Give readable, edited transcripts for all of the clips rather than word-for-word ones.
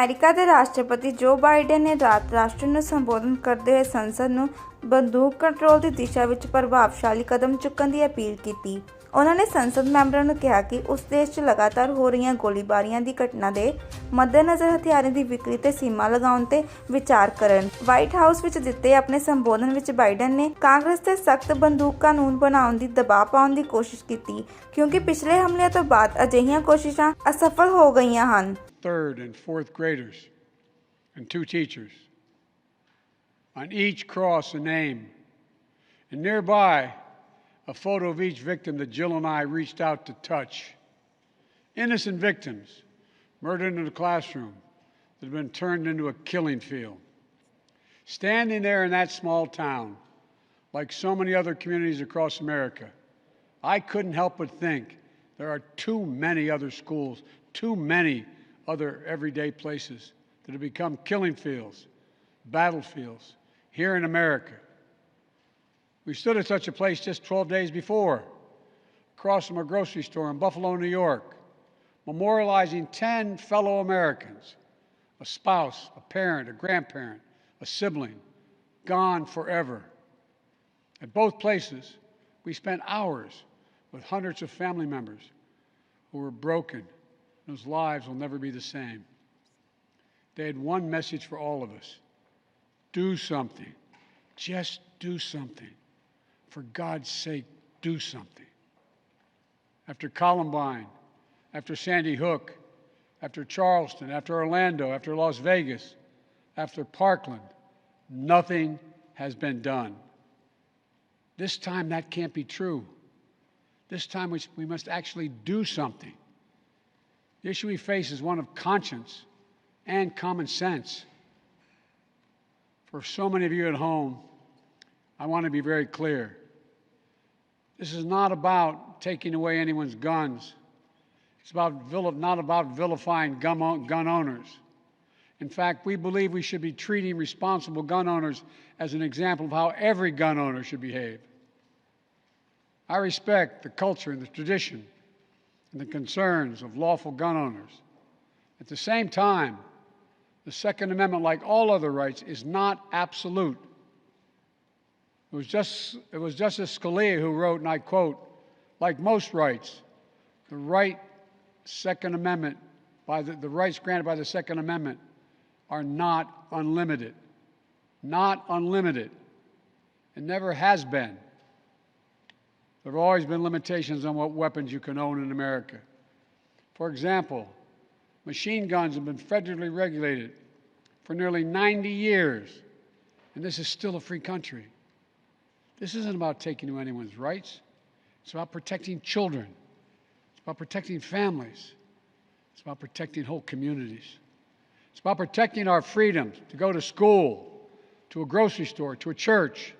America ਦੇ ਰਾਸ਼ਟਰਪਤੀ ਜੋ ਬਾਈਡਨ ਨੇ ਰਾਤ ਰਾਸ਼ਟਰ ਨੂੰ ਸੰਬੋਧਨ ਕਰਦੇ ਹੋਏ ਸੰਸਦ ਨੂੰ ਬੰਦੂਕ ਕੰਟਰੋਲ ਦੀ ਦਿਸ਼ਾ ਵਿੱਚ ਪ੍ਰਭਾਵਸ਼ਾਲੀ ਕਦਮ ਚੁੱਕਣ ਦੀ ਅਪੀਲ ਕੀਤੀ। ਉਹਨਾਂ ਨੇ ਸੰਸਦ ਮੈਂਬਰਾਂ ਨੂੰ ਕਿਹਾ ਕਿ ਉਸ ਦੇਸ਼ 'ਚ ਲਗਾਤਾਰ ਹੋ ਰਹੀਆਂ ਗੋਲੀਬਾਰੀਆਂ ਦੀ ਘਟਨਾ ਦੇ ਮੱਦੇਨਜ਼ਰ ਹਥਿਆਰਾਂ ਦੀ ਵਿਕਰੀ ਤੇ ਸੀਮਾ ਲਗਾਉਣ ਤੇ ਵਿਚਾਰ ਕਰਨ। ਵਾਈਟ ਹਾਊਸ ਵਿੱਚ ਦਿੱਤੇ ਆਪਣੇ ਸੰਬੋਧਨ ਵਿੱਚ ਬਾਈਡਨ ਨੇ ਕਾਂਗਰਸ ਤੇ ਸਖਤ ਬੰਦੂਕ ਕਾਨੂੰਨ ਬਣਾਉਣ ਦੀ ਦਬਾਅ ਪਾਉਣ ਦੀ ਕੋਸ਼ਿਸ਼ ਕੀਤੀ, ਕਿਉਂਕਿ ਪਿਛਲੇ ਹਮਲਿਆਂ ਤੋਂ ਬਾਅਦ ਅਜਿਹੀਆਂ ਕੋਸ਼ਿਸ਼ਾਂ ਅਸਫਲ ਹੋ ਗਈਆਂ ਹਨ। Third and fourth graders and 2 teachers. On each cross a name, and nearby a photo of each victim that Jill and I reached out to touch. Innocent victims murdered in a classroom that have been turned into a killing field. Standing there in that small town, like so many other communities across America, I couldn't help but think there are too many other schools, too many other everyday places that have become killing fields, battlefields here in America. We stood at such a place just 12 days before, across from a grocery store in Buffalo, New York, memorializing 10 fellow Americans, a spouse, a parent, a grandparent, a sibling, gone forever. At both places, we spent hours with hundreds of family members who were broken, whose lives will never be the same. They had one message for all of us: do something. Just do something. For God's sake, do something. After Columbine, after Sandy Hook, after Charleston, after Orlando, after Las Vegas, after Parkland, nothing has been done. This time that can't be true. This time we must actually do something. The issue we face is one of conscience and common sense. For so many of you at home, I want to be very clear. This is not about taking away anyone's guns. It's not about vilifying gun owners. In fact, we believe we should be treating responsible gun owners as an example of how every gun owner should behave. I respect the culture and the tradition and the concerns of lawful gun owners. At the same time, the Second Amendment, like all other rights, is not absolute. It was Justice Scalia who wrote, and I quote, "Like most rights, the Second Amendment, the rights granted by the Second Amendment are not unlimited." Not unlimited. It never has been. There have always been limitations on what weapons you can own in America. For example, machine guns have been federally regulated for nearly 90 years, and this is still a free country. This isn't about taking away anyone's rights. It's about protecting children. It's about protecting families. It's about protecting whole communities. It's about protecting our freedom to go to school, to a grocery store, to a church,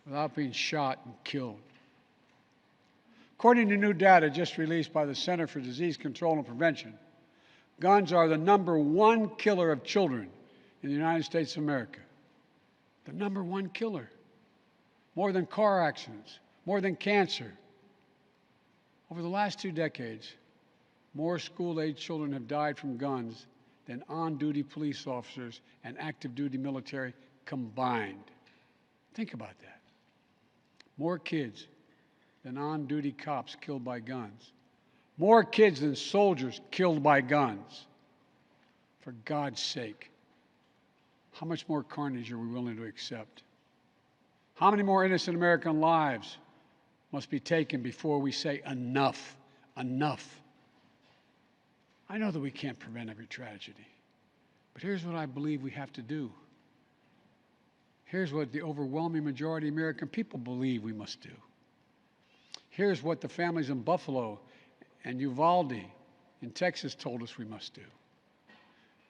without being shot and killed. According to new data just released by the Center for Disease Control and Prevention, guns are the #1 killer of children in the United States of America. The #1 killer. More than car accidents, more than cancer. Over the last 2 decades, more school-age children have died from guns than on-duty police officers and active-duty military combined. Think about that. More kids than on-duty cops killed by guns. More kids than soldiers killed by guns. For God's sake, how much more carnage are we willing to accept? How many more innocent American lives must be taken before we say enough, enough? I know that we can't prevent every tragedy, but here's what I believe we have to do. Here's what the overwhelming majority of American people believe we must do. Here's what the families in Buffalo and Uvalde in Texas told us we must do.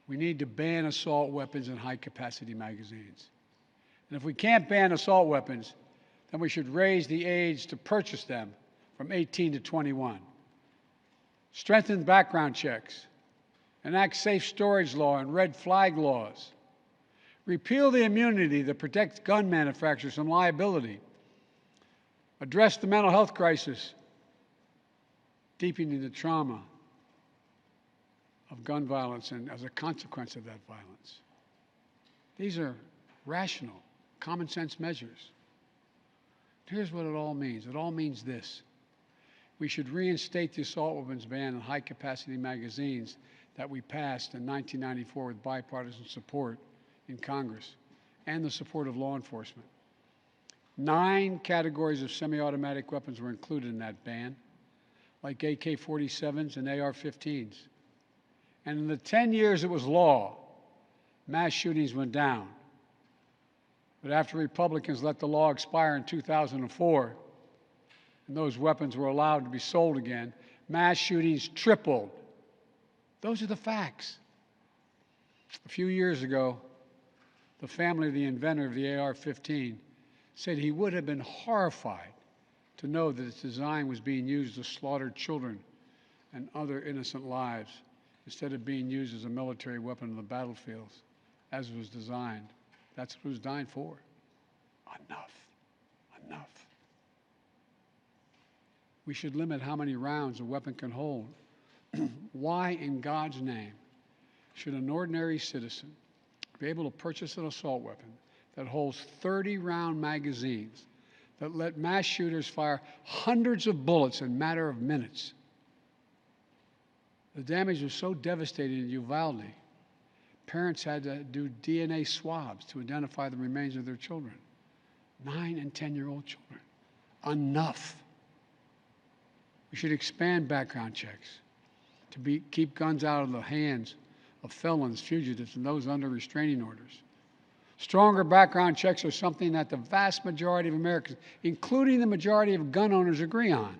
We need to ban assault weapons and high-capacity magazines. And if we can't ban assault weapons, then we should raise the age to purchase them from 18 to 21. Strengthen background checks. Enact safe storage law and red flag laws. Repeal the immunity that protects gun manufacturers from liability. Address the mental health crisis, deepening the trauma of gun violence and as a consequence of that violence. These are rational, common sense measures. Here's what it all means. It all means this. We should reinstate the assault weapons ban on high-capacity magazines that we passed in 1994 with bipartisan support in Congress and the support of law enforcement. 9 categories of semi-automatic weapons were included in that ban, like AK-47s and AR-15s. And in the 10 years it was law, mass shootings went down. But after Republicans let the law expire in 2004, and those weapons were allowed to be sold again, mass shootings tripled. Those are the facts. A few years ago, the family of the inventor of the AR-15 said he would have been horrified to know that its design was being used to slaughter children and other innocent lives instead of being used as a military weapon on the battlefields as it was designed. That's what it was designed for. Enough. Enough. We should limit how many rounds a weapon can hold. Why, in God's name, should an ordinary citizen be able to purchase an assault weapon that holds 30-round magazines that let mass shooters fire hundreds of bullets in a matter of minutes? The damage was so devastating in Uvalde, parents had to do DNA swabs to identify the remains of their children. 9 and 10-year-old children. Enough. We should expand background checks to keep guns out of the hands of felons, fugitives, and those under restraining orders. Stronger background checks are something that the vast majority of Americans, including the majority of gun owners, agree on.